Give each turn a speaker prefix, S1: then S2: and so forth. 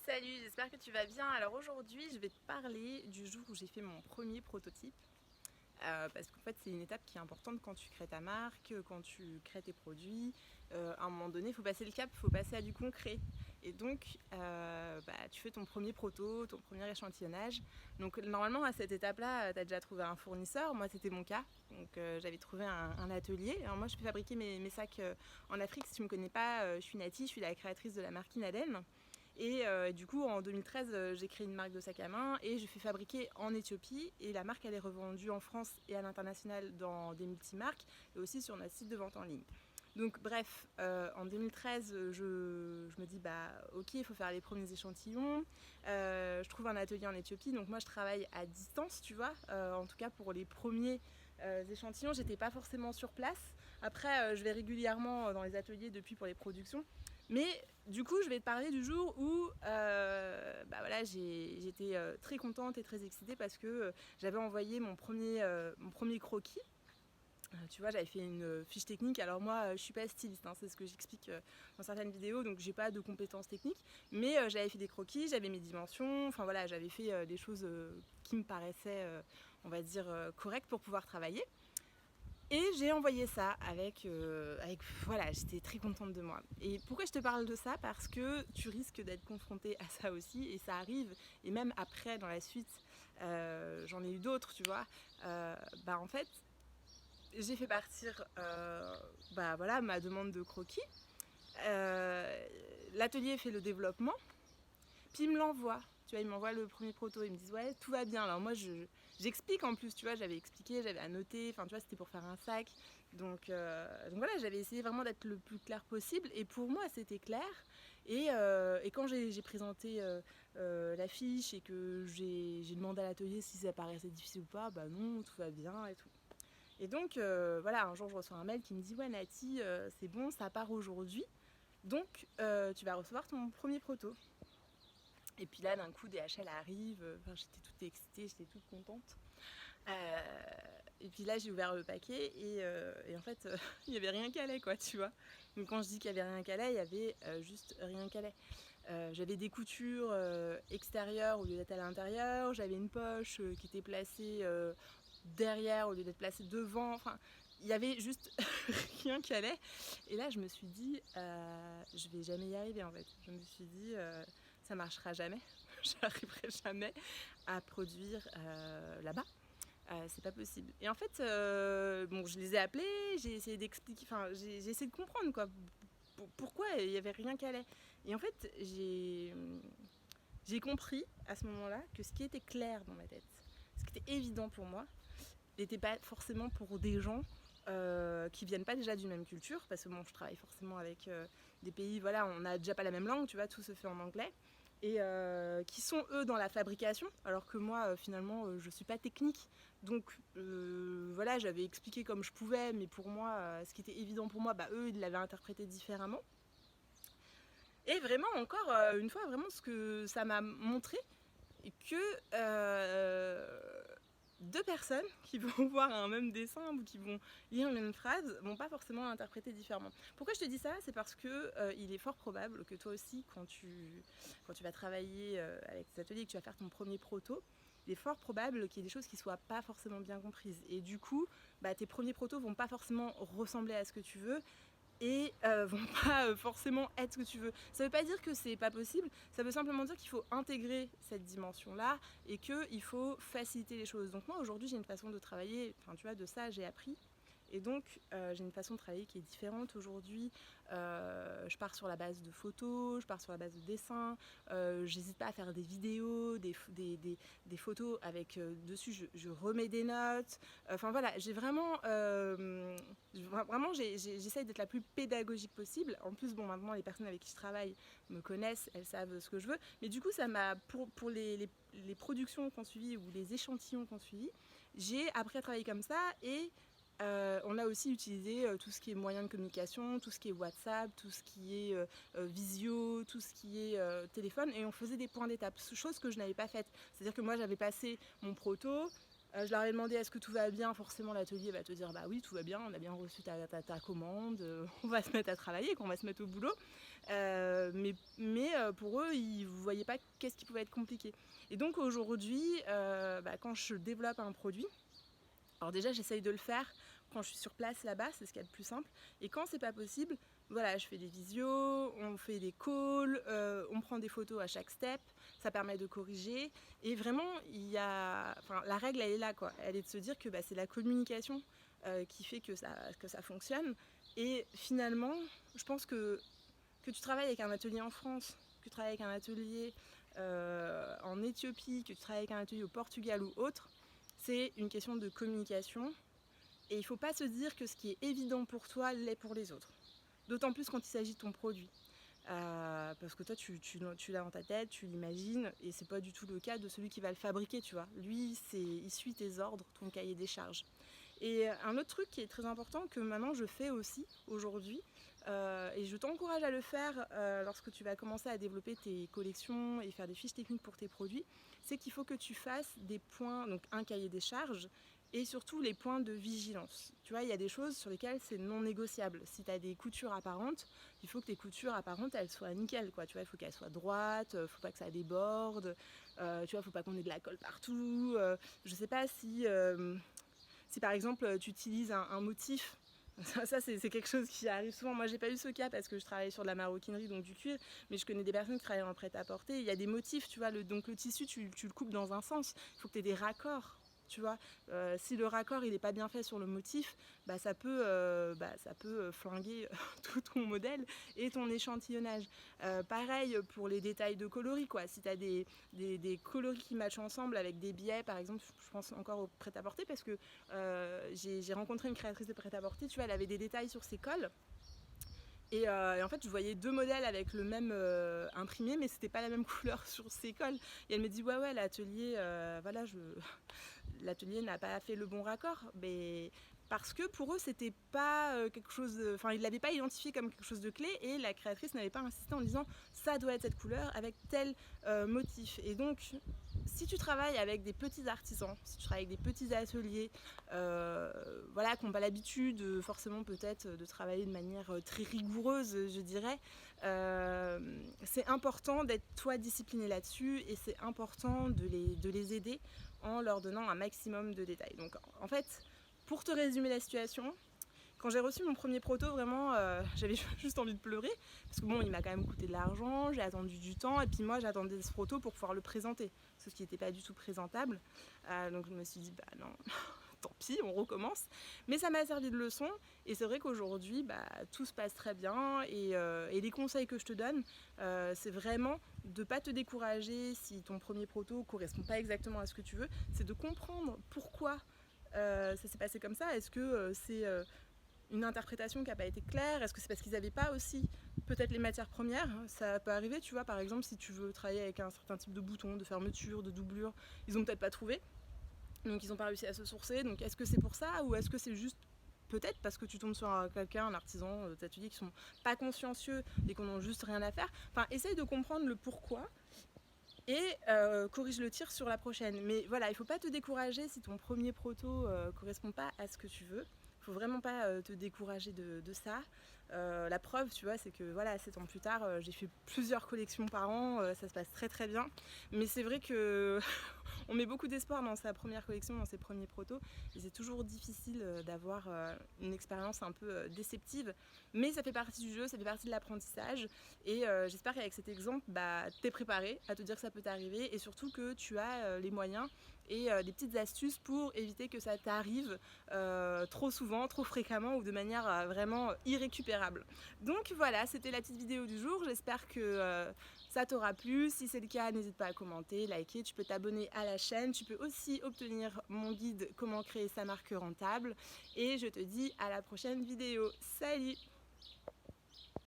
S1: Salut, j'espère que tu vas bien. Alors aujourd'hui, je vais te parler du jour où j'ai fait mon premier prototype. Parce qu'en fait, c'est une étape qui est importante quand tu crées ta marque, quand tu crées tes produits. À un moment donné, il faut passer le cap, il faut passer à du concret. Et donc, tu fais ton premier proto, ton premier échantillonnage. Donc, normalement, à cette étape-là, tu as déjà trouvé un fournisseur. Moi, c'était mon cas. Donc, j'avais trouvé un atelier. Alors, moi, je peux fabriquer mes sacs en Afrique. Si tu ne me connais pas, je suis Nati, je suis la créatrice de la marque Inaden. Et du coup, en 2013, j'ai créé une marque de sac à main et je fais fabriquer en Éthiopie. Et la marque, elle est revendue en France et à l'international dans des multimarques et aussi sur notre site de vente en ligne. Donc bref, en 2013, je me dis, ok, il faut faire les premiers échantillons. Je trouve un atelier en Éthiopie, donc moi je travaille à distance, tu vois. En tout cas pour les premiers échantillons, j'étais pas forcément sur place. Après, je vais régulièrement dans les ateliers depuis pour les productions. Mais du coup, je vais te parler du jour où j'étais très contente et très excitée parce que j'avais envoyé mon premier croquis. Tu vois, j'avais fait une fiche technique. Alors moi, je suis pas styliste, hein, c'est ce que j'explique dans certaines vidéos, donc j'ai pas de compétences techniques. Mais j'avais fait des croquis, j'avais mes dimensions. Enfin voilà, j'avais fait des choses qui me paraissaient, on va dire, correctes pour pouvoir travailler. Et j'ai envoyé ça voilà, j'étais très contente de moi. Et pourquoi je te parle de ça? Parce que tu risques d'être confrontée à ça aussi, et ça arrive, et même après, dans la suite, j'en ai eu d'autres, tu vois. En fait, j'ai fait partir ma demande de croquis. L'atelier fait le développement, puis il me l'envoie. Tu vois, il m'envoie le premier proto, ils me disent ouais, tout va bien. Alors moi, j'explique en plus, tu vois, j'avais expliqué, j'avais annoté, enfin tu vois, c'était pour faire un sac. Donc voilà, j'avais essayé vraiment d'être le plus clair possible. Et pour moi, c'était clair. Et quand j'ai présenté la fiche et que j'ai demandé à l'atelier si ça paraissait difficile ou pas, bah non, tout va bien et tout. Et donc voilà, un jour je reçois un mail qui me dit ouais Nati, c'est bon, ça part aujourd'hui. Donc tu vas recevoir ton premier proto. Et puis là, d'un coup, DHL arrive. J'étais toute excitée, j'étais toute contente. Et puis là, j'ai ouvert le paquet et en fait, il n'y avait rien qui allait, quoi, tu vois. Donc quand je dis qu'il n'y avait rien qui allait, il y avait juste rien qui allait. J'avais des coutures extérieures au lieu d'être à l'intérieur. J'avais une poche qui était placée derrière au lieu d'être placée devant. Enfin, il y avait juste rien qui allait. Et là, je me suis dit, je vais jamais y arriver, en fait. Je me suis dit, ça marchera jamais. J'arriverai jamais à produire là-bas. C'est pas possible. Et en fait, je les ai appelés, j'ai essayé d'expliquer, enfin, j'ai essayé de comprendre, quoi, pourquoi il y avait rien qui allait. Et en fait, j'ai compris à ce moment-là que ce qui était clair dans ma tête, ce qui était évident pour moi, n'était pas forcément pour des gens qui viennent pas déjà d'une même culture, parce que bon, je travaille forcément avec des pays, voilà, on n'a déjà pas la même langue, tu vois, tout se fait en anglais, et qui sont eux dans la fabrication, alors que moi finalement je suis pas technique. Donc voilà, j'avais expliqué comme je pouvais, mais pour moi, ce qui était évident pour moi, eux ils l'avaient interprété différemment. Et vraiment encore une fois, vraiment ce que ça m'a montré, que deux personnes qui vont voir un même dessin ou qui vont lire une même phrase vont pas forcément l'interpréter différemment. Pourquoi je te dis ça? C'est parce que il est fort probable que toi aussi, quand tu vas travailler avec tes ateliers et que tu vas faire ton premier proto, il est fort probable qu'il y ait des choses qui soient pas forcément bien comprises. Et du coup, tes premiers protos vont pas forcément ressembler à ce que tu veux et vont pas forcément être ce que tu veux. Ça veut pas dire que c'est pas possible, ça veut simplement dire qu'il faut intégrer cette dimension-là et qu'il faut faciliter les choses. Donc moi aujourd'hui j'ai une façon de travailler, enfin tu vois, de ça j'ai appris. Et donc j'ai une façon de travailler qui est différente aujourd'hui. Je pars sur la base de photos, je pars sur la base de dessins, j'hésite pas à faire des vidéos, des photos avec dessus je remets des notes. Enfin voilà, j'ai vraiment, j'essaye d'être la plus pédagogique possible. En plus bon, maintenant les personnes avec qui je travaille me connaissent, elles savent ce que je veux. Mais du coup ça m'a, pour les productions qu'on suivit ou les échantillons qu'on suivit, j'ai appris à travailler comme ça. Et on a aussi utilisé tout ce qui est moyens de communication, tout ce qui est WhatsApp, tout ce qui est visio, tout ce qui est téléphone, et on faisait des points d'étape, chose que je n'avais pas faite. C'est-à-dire que moi j'avais passé mon proto, je leur ai demandé est-ce que tout va bien, forcément l'atelier va te dire bah oui tout va bien, on a bien reçu ta commande, on va se mettre à travailler, qu'on va se mettre au boulot. Mais pour eux, ils ne voyaient pas qu'est-ce qui pouvait être compliqué. Et donc aujourd'hui, quand je développe un produit, alors déjà j'essaye de le faire quand je suis sur place là-bas, c'est ce qu'il y a de plus simple. Et quand c'est pas possible, voilà, je fais des visios, on fait des calls, on prend des photos à chaque step, ça permet de corriger. Et vraiment, la règle elle est là, quoi. Elle est de se dire que c'est la communication qui fait que ça fonctionne. Et finalement, je pense que tu travailles avec un atelier en France, que tu travailles avec un atelier en Éthiopie, que tu travailles avec un atelier au Portugal ou autre, c'est une question de communication. Et il ne faut pas se dire que ce qui est évident pour toi l'est pour les autres. D'autant plus quand il s'agit de ton produit. Parce que toi, tu l'as dans ta tête, tu l'imagines, et c'est pas du tout le cas de celui qui va le fabriquer, tu vois. Lui, il suit tes ordres, ton cahier des charges. Et un autre truc qui est très important, que maintenant je fais aussi aujourd'hui, et je t'encourage à le faire lorsque tu vas commencer à développer tes collections et faire des fiches techniques pour tes produits, c'est qu'il faut que tu fasses des points, donc un cahier des charges, et surtout les points de vigilance. Tu vois, il y a des choses sur lesquelles c'est non négociable. Si tu as des coutures apparentes, il faut que tes coutures apparentes, elles soient nickel, quoi. Tu vois, il faut qu'elles soient droites, il ne faut pas que ça déborde, tu vois, il ne faut pas qu'on ait de la colle partout. Je ne sais pas si par exemple tu utilises un motif, ça c'est quelque chose qui arrive souvent. Moi j'ai pas eu ce cas parce que je travaillais sur de la maroquinerie, donc du cuir, mais je connais des personnes qui travaillent en prêt-à-porter. Il y a des motifs, tu vois, donc le tissu tu le coupes dans un sens, il faut que tu aies des raccords. Tu vois, si le raccord il n'est pas bien fait sur le motif, ça peut flinguer tout ton modèle et ton échantillonnage. Pareil pour les détails de coloris, quoi. Si tu as des coloris qui matchent ensemble avec des biais, par exemple, je pense encore au prêt-à-porter parce que j'ai rencontré une créatrice de prêt-à-porter, tu vois, elle avait des détails sur ses cols. Et en fait, je voyais deux modèles avec le même imprimé, mais c'était pas la même couleur sur ses cols. Et elle me dit ouais, l'atelier, l'atelier n'a pas fait le bon raccord, mais parce que pour eux c'était pas quelque chose, enfin ils l'avaient pas identifié comme quelque chose de clé, et la créatrice n'avait pas insisté en disant ça doit être cette couleur avec tel motif. Et donc si tu travailles avec des petits artisans, si tu travailles avec des petits ateliers, qui n'ont pas l'habitude forcément peut-être de travailler de manière très rigoureuse, je dirais, c'est important d'être toi discipliné là-dessus, et c'est important de les aider en leur donnant un maximum de détails. Donc en fait, pour te résumer la situation, quand j'ai reçu mon premier proto, vraiment, j'avais juste envie de pleurer, parce que bon, il m'a quand même coûté de l'argent, j'ai attendu du temps, et puis moi j'attendais ce proto pour pouvoir le présenter, ce qui n'était pas du tout présentable. Donc je me suis dit, non, tant pis, on recommence. Mais ça m'a servi de leçon, et c'est vrai qu'aujourd'hui, tout se passe très bien, et les conseils que je te donne, c'est vraiment de ne pas te décourager si ton premier proto ne correspond pas exactement à ce que tu veux, c'est de comprendre pourquoi ça s'est passé comme ça. Est-ce que c'est une interprétation qui n'a pas été claire? Est-ce que c'est parce qu'ils n'avaient pas aussi peut-être les matières premières? Ça peut arriver, tu vois, par exemple, si tu veux travailler avec un certain type de bouton, de fermeture, de doublure, ils n'ont peut-être pas trouvé. Donc ils n'ont pas réussi à se sourcer. Donc est-ce que c'est pour ça, ou est-ce que c'est juste peut-être parce que tu tombes sur quelqu'un, un artisan d'atelier qui sont pas consciencieux et qu'on n'ont juste rien à faire? Enfin, essaye de comprendre le pourquoi et corrige le tir sur la prochaine. Mais voilà, il ne faut pas te décourager si ton premier proto correspond pas à ce que tu veux. Il ne faut vraiment pas te décourager de ça. La preuve, tu vois, c'est que voilà, 7 ans plus tard, j'ai fait plusieurs collections par an, ça se passe très très bien. Mais c'est vrai que on met beaucoup d'espoir dans sa première collection, dans ses premiers protos, et c'est toujours difficile d'avoir une expérience un peu déceptive. Mais ça fait partie du jeu, ça fait partie de l'apprentissage, et j'espère qu'avec cet exemple, t'es préparé à te dire que ça peut t'arriver, et surtout que tu as les moyens et des petites astuces pour éviter que ça t'arrive trop souvent, trop fréquemment, ou de manière vraiment irrécupérable. Donc voilà, c'était la petite vidéo du jour, j'espère que ça t'aura plu. Si c'est le cas, n'hésite pas à commenter, liker, tu peux t'abonner à la chaîne, tu peux aussi obtenir mon guide comment créer sa marque rentable, et je te dis à la prochaine vidéo. Salut!